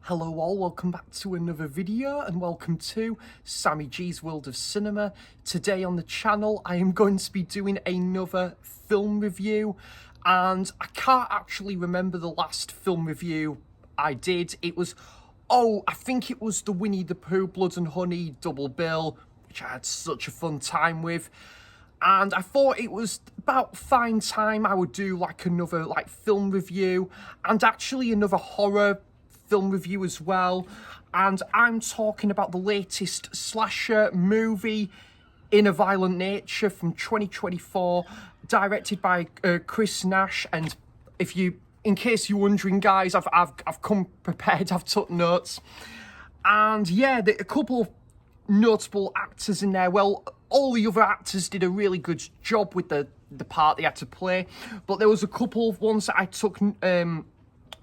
Hello all, welcome back to another video and welcome to Sammy G's World of Cinema. Today on the channel I am going to be doing another film review, and I can't actually remember the last film review I did. I think it was the Winnie the Pooh Blood and Honey double bill, which I had such a fun time with. And I thought it was about fine time I would do like another film review, and actually another horror film review as well. And I'm talking about the latest slasher movie, In a Violent Nature, from 2024, directed by Chris Nash. And in case you're wondering, guys, I've come prepared. I've took notes, and yeah, a couple of notable actors in there. Well, all the other actors did a really good job with the part they had to play, but there was a couple of ones that I took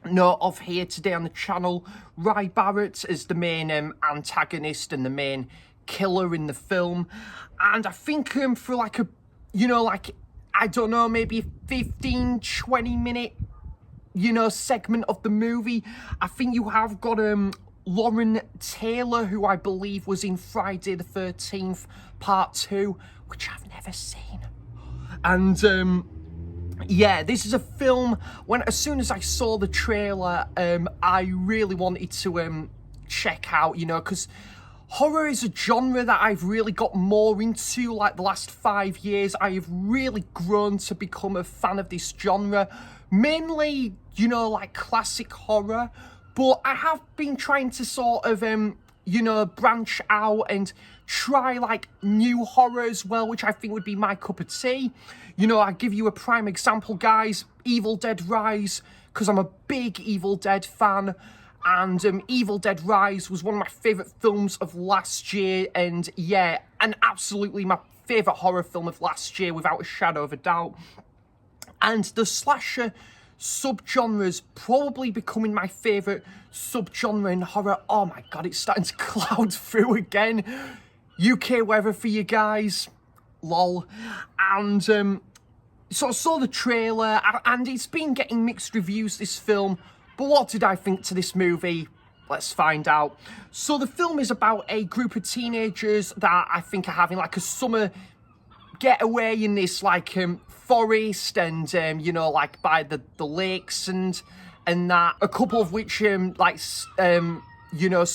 note of here today on the channel. Ry Barrett as the main antagonist and the main killer in the film, and I think for I don't know, maybe 15-20 minute segment of the movie, I think you have got Lauren Taylor, who I believe was in Friday the 13th Part 2, which I've never seen. And yeah, this is a film, as soon as I saw the trailer, I really wanted to check out, because horror is a genre that I've really got more into, like the last 5 years. I have really grown to become a fan of this genre, mainly, like classic horror, but I have been trying to sort of, branch out and try like new horror as well, which I think would be my cup of tea. I give you a prime example, guys, Evil Dead Rise, because I'm a big Evil Dead fan, and Evil Dead Rise was one of my favourite films of last year, and yeah, and absolutely my favourite horror film of last year, without a shadow of a doubt. And the slasher subgenre is probably becoming my favourite subgenre in horror. Oh my god, it's starting to cloud through again. UK weather for you guys, lol. And so I saw the trailer, and it's been getting mixed reviews, this film. But what did I think to this movie? Let's find out. So the film is about a group of teenagers that I think are having like a summer getaway in this forest, and like by the lakes and that, a couple of which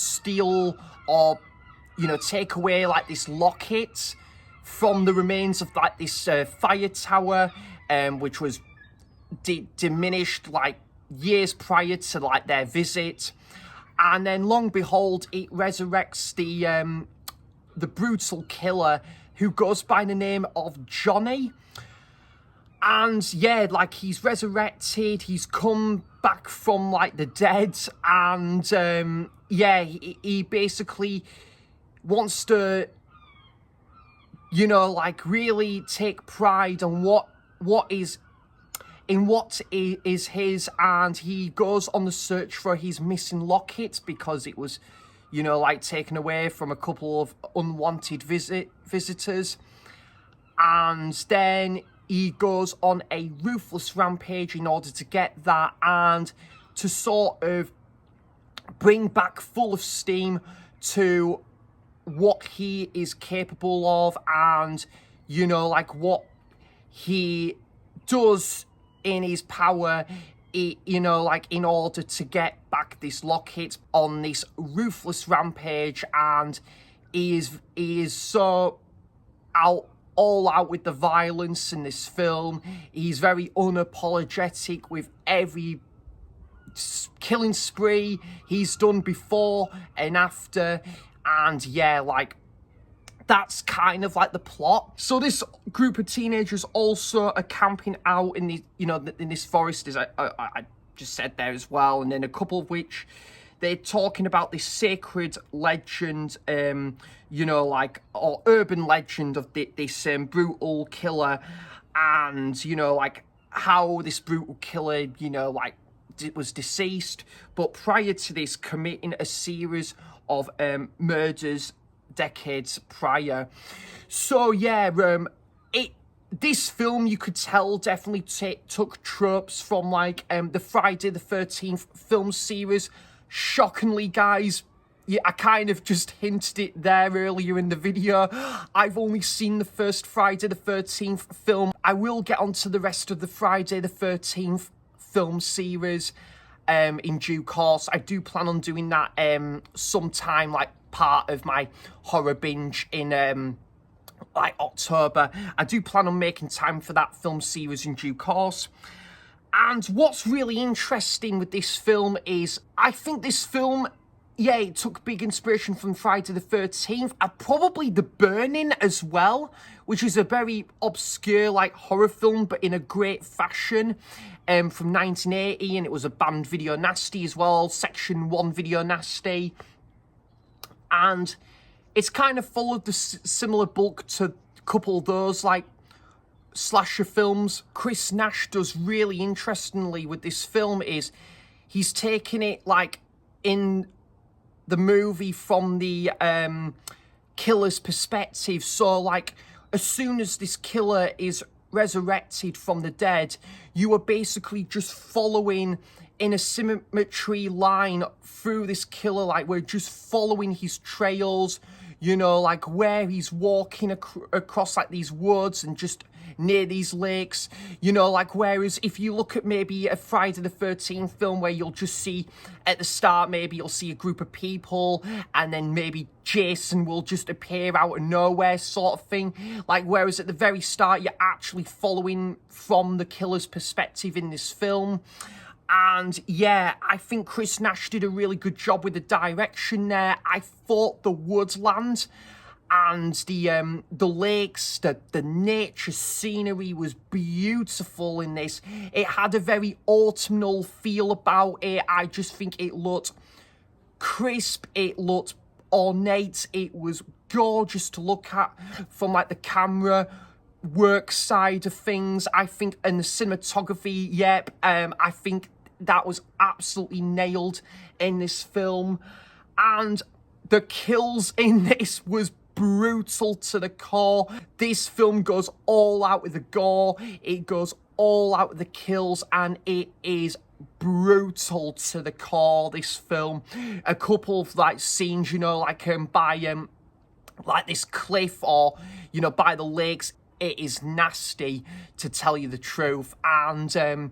steal or take away like this locket from the remains of like this fire tower, which was diminished like years prior to like their visit. And then long behold, it resurrects the brutal killer, who goes by the name of Johnny. And yeah, like he's resurrected, he's come back from like the dead, and yeah, he basically wants to really take pride on what is his, and he goes on the search for his missing locket, because it was taken away from a couple of unwanted visitors. And then he goes on a ruthless rampage in order to get that, and to sort of bring back full of steam to what he is capable of, and what he does in his power, in order to get back this locket on this ruthless rampage. And he is so all out with the violence in this film. He's very unapologetic with every killing spree he's done before and after. And yeah, that's kind of like the plot. So this group of teenagers also are camping out in the in this forest, as I just said there as well, and then a couple of which they're talking about this sacred legend, or urban legend of this brutal killer, and how this brutal killer was deceased, but prior to this committing a series of murders decades prior. So yeah, this film, you could tell, definitely took tropes from the Friday the 13th film series, Shockingly, guys, yeah, I kind of just hinted it there earlier in the video. I've only seen the first Friday the 13th film. I will get onto the rest of the Friday the 13th film series in due course. I do plan on doing that sometime, like part of my horror binge in like October. I do plan on making time for that film series in due course. And what's really interesting with this film is, I think this film, yeah, it took big inspiration from Friday the 13th, and probably The Burning as well, which is a very obscure, like, horror film, but in a great fashion, from 1980, and it was a banned video nasty as well, Section 1 video nasty. And it's kind of followed the similar bulk to a couple of those, like, slasher films. Chris Nash does really interestingly with this film is he's taking it, like, in the movie from the killer's perspective. So, like, as soon as this killer is resurrected from the dead, you are basically just following in a symmetry line through this killer. Like, we're just following his trails, you know, like where he's walking across like these woods and just near these lakes, you know, like, whereas if you look at maybe a Friday the 13th film where you'll just see at the start, maybe you'll see a group of people and then maybe Jason will just appear out of nowhere sort of thing, like, whereas at the very start you're actually following from the killer's perspective in this film. And yeah, I think Chris Nash did a really good job with the direction there. I thought the woodland and the lakes, the nature scenery was beautiful in this. It had a very autumnal feel about it. I just think it looked crisp, it looked ornate, it was gorgeous to look at from like the camera work side of things. I think, and the cinematography, yep, I think that was absolutely nailed in this film. And the kills in this was brutal to the core. This film goes all out with the gore, it goes all out with the kills, and it is brutal to the core, this film. A couple of like scenes, you know, like by like this cliff, or, you know, by the lakes, it is nasty, to tell you the truth. And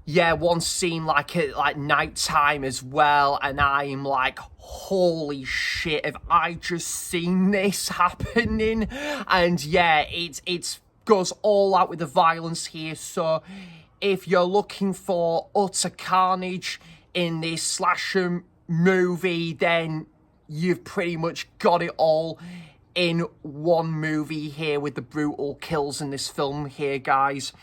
yeah, one scene like at like nighttime as well, and I'm like, holy shit, have I just seen this happening? And yeah, it goes all out with the violence here. So if you're looking for utter carnage in this slasher movie, then you've pretty much got it all in one movie here with the brutal kills in this film here, guys.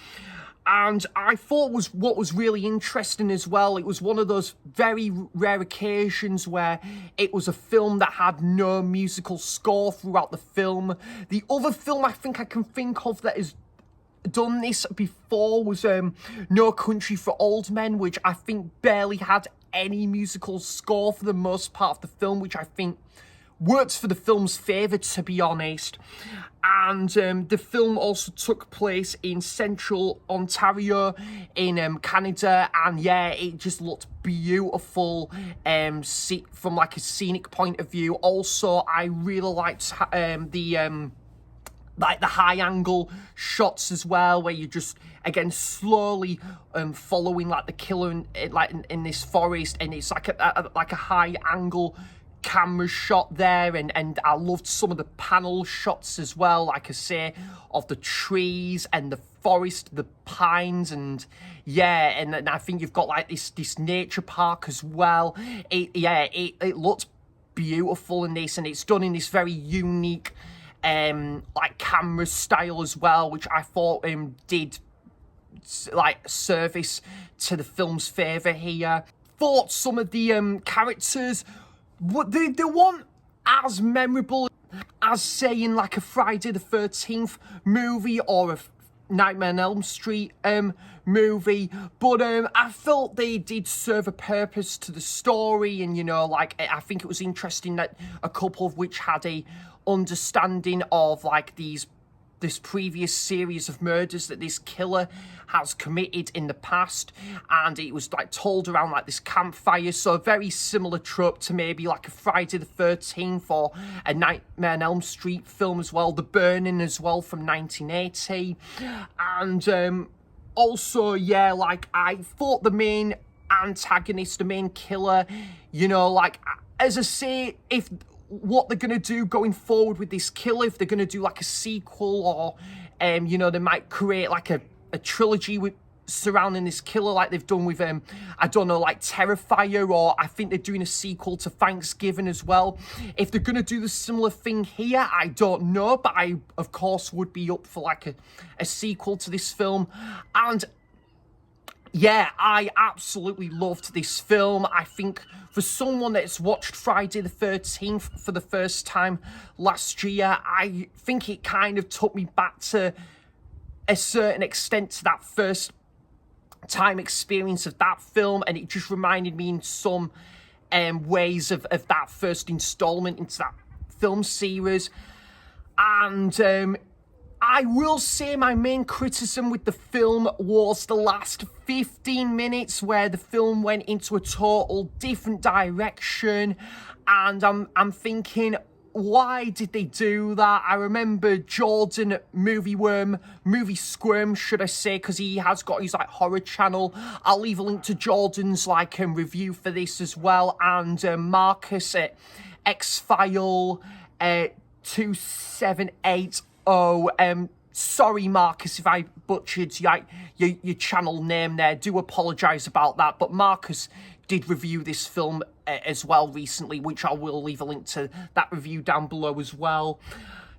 And I thought what was really interesting as well, it was one of those very rare occasions where it was a film that had no musical score throughout the film. The other film I think I can think of that has done this before was No Country for Old Men, which I think barely had any musical score for the most part of the film, which I think worked for the film's favour, to be honest. And the film also took place in central Ontario in Canada, and yeah, it just looked beautiful from like a scenic point of view. Also, I really liked the high angle shots as well, where you just again slowly following like the killer in this forest, and it's like a high angle camera shot there, and I loved some of the panel shots as well, like I say, of the trees and the forest, the pines, and yeah, and I think you've got like this nature park as well. It looked beautiful in this, and it's done in this very unique like camera style as well, which I thought did like service to the film's favour here. Thought some of the characters, they weren't as memorable as, say, in like a Friday the 13th movie or a Nightmare on Elm Street movie, but I felt they did serve a purpose to the story, and, you know, like, I think it was interesting that a couple of which had a understanding of like these this previous series of murders that this killer has committed in the past, and it was like told around like this campfire, so a very similar trope to maybe like a Friday the 13th or a Nightmare on Elm Street film as well, The Burning as well from 1980. And also, yeah, like I thought the main antagonist, the main killer, you know, like as I say, if what they're gonna do going forward with this killer, if they're gonna do like a sequel, or you know, they might create like a trilogy with surrounding this killer like they've done with I don't know, like Terrifier, or I think they're doing a sequel to Thanksgiving as well. If they're gonna do the similar thing here, I don't know, but I of course would be up for like a sequel to this film. And yeah, I absolutely loved this film. I think for someone that's watched Friday the 13th for the first time last year, I think it kind of took me back to a certain extent to that first time experience of that film, and it just reminded me in some ways of that first installment into that film series. And I will say my main criticism with the film was the last 15 minutes, where the film went into a total different direction, and I'm thinking, why did they do that? I remember Jordan at Movie Squirm, should I say, because he has got his like horror channel. I'll leave a link to Jordan's like review for this as well, and Marcus at X-File 2780. Sorry, Marcus, if I butchered your channel name there. Do apologise about that. But Marcus did review this film as well recently, which I will leave a link to that review down below as well.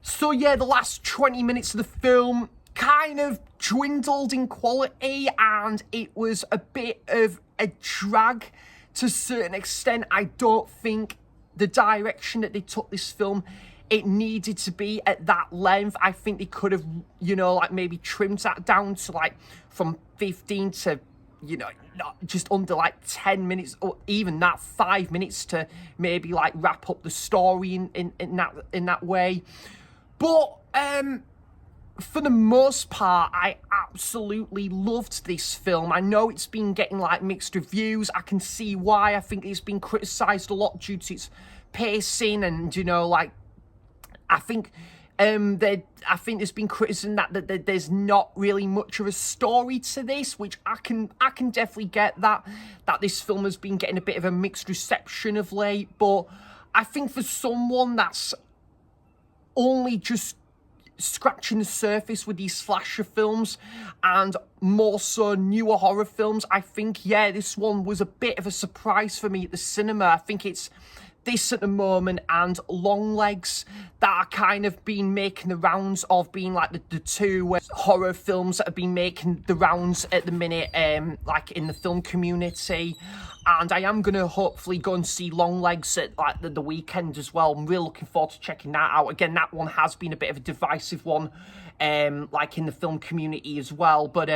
So yeah, the last 20 minutes of the film kind of dwindled in quality, and it was a bit of a drag to a certain extent. I don't think the direction that they took this film, it needed to be at that length. I think they could have, you know, like maybe trimmed that down to like from 15 to, you know, not just under like 10 minutes, or even that 5 minutes to maybe like wrap up the story in that way. But for the most part, I absolutely loved this film. I know it's been getting like mixed reviews. I can see why. I think it's been criticised a lot due to its pacing, and, you know, like I think there's been criticism that there's not really much of a story to this, which I can definitely get that this film has been getting a bit of a mixed reception of late. But I think for someone that's only just scratching the surface with these slasher films, and more so newer horror films, I think, yeah, this one was a bit of a surprise for me at the cinema. I think it's this at the moment and Longlegs that are kind of been making the rounds of being like the two horror films that have been making the rounds at the minute, like in the film community. And I am going to hopefully go and see Longlegs at like the weekend as well. I'm really looking forward to checking that out. Again, that one has been a bit of a divisive one, like in the film community as well. But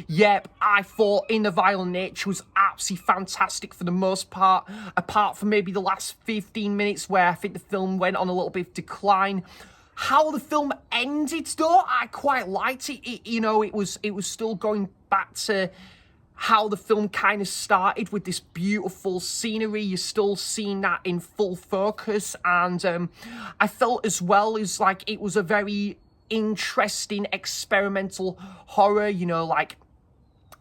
yep, I thought In the Violent Nature was absolutely fantastic for the most part, apart from maybe the last 15 minutes where I think the film went on a little bit of decline. How the film ended, though, I quite liked it. You know, it was still going back to how the film kind of started with this beautiful scenery. You're still seeing that in full focus, and I felt as well as like it was a very interesting experimental horror, you know, like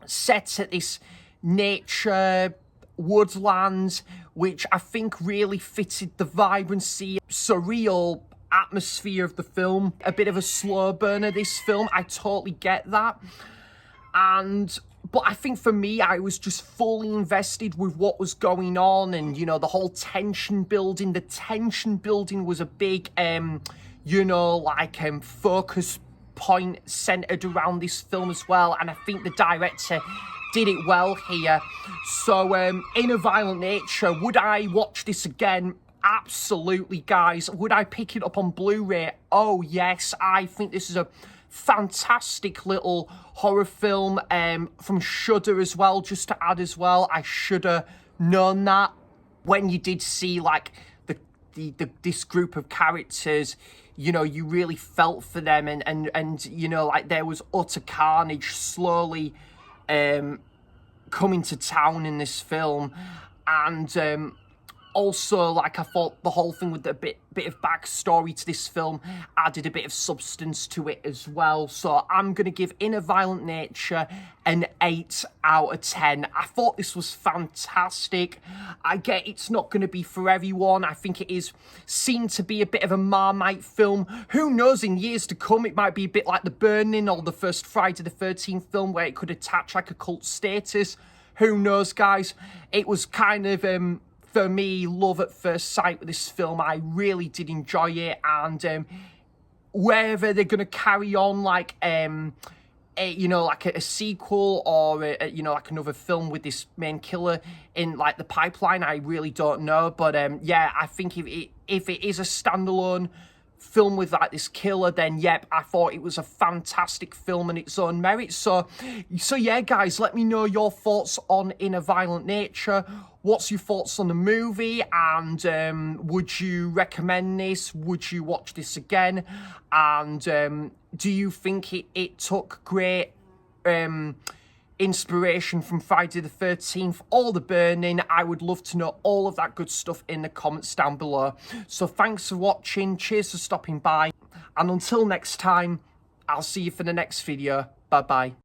set at this nature woodland, which I think really fitted the vibrancy, surreal atmosphere of the film. A bit of a slow burner, this film, I totally get that. But I think for me, I was just fully invested with what was going on, and, you know, the whole tension building. The tension building was a big, you know, like focus point centered around this film as well. And I think the director did it well here. So, In a Violent Nature, would I watch this again? Absolutely, guys. Would I pick it up on Blu-ray? Oh, yes. I think this is a fantastic little horror film from Shudder as well. Just to add as well, I should have known that when you did see like the this group of characters, you know, you really felt for them, and you know, like there was utter carnage slowly coming to town in this film. And also, like, I thought the whole thing with the bit of backstory to this film added a bit of substance to it as well. So I'm going to give Inner Violent Nature an 8 out of 10. I thought this was fantastic. I get it's not going to be for everyone. I think it is seen to be a bit of a Marmite film. Who knows, in years to come, it might be a bit like The Burning or the first Friday the 13th film, where it could attach like a cult status. Who knows, guys? It was kind of... for me, love at first sight with this film. I really did enjoy it, and whether they're going to carry on like you know, like a sequel or you know, like another film with this main killer in like the pipeline, I really don't know. But yeah, I think if it is a standalone film with like this killer, then yep, I thought it was a fantastic film in its own merit. So yeah, guys, let me know your thoughts on Inner Violent Nature. What's your thoughts on the movie? And would you recommend this? Would you watch this again? And do you think it took great inspiration from Friday the 13th or The Burning? I would love to know all of that good stuff in the comments down below. So thanks for watching, cheers for stopping by, and until next time, I'll see you for the next video. Bye bye.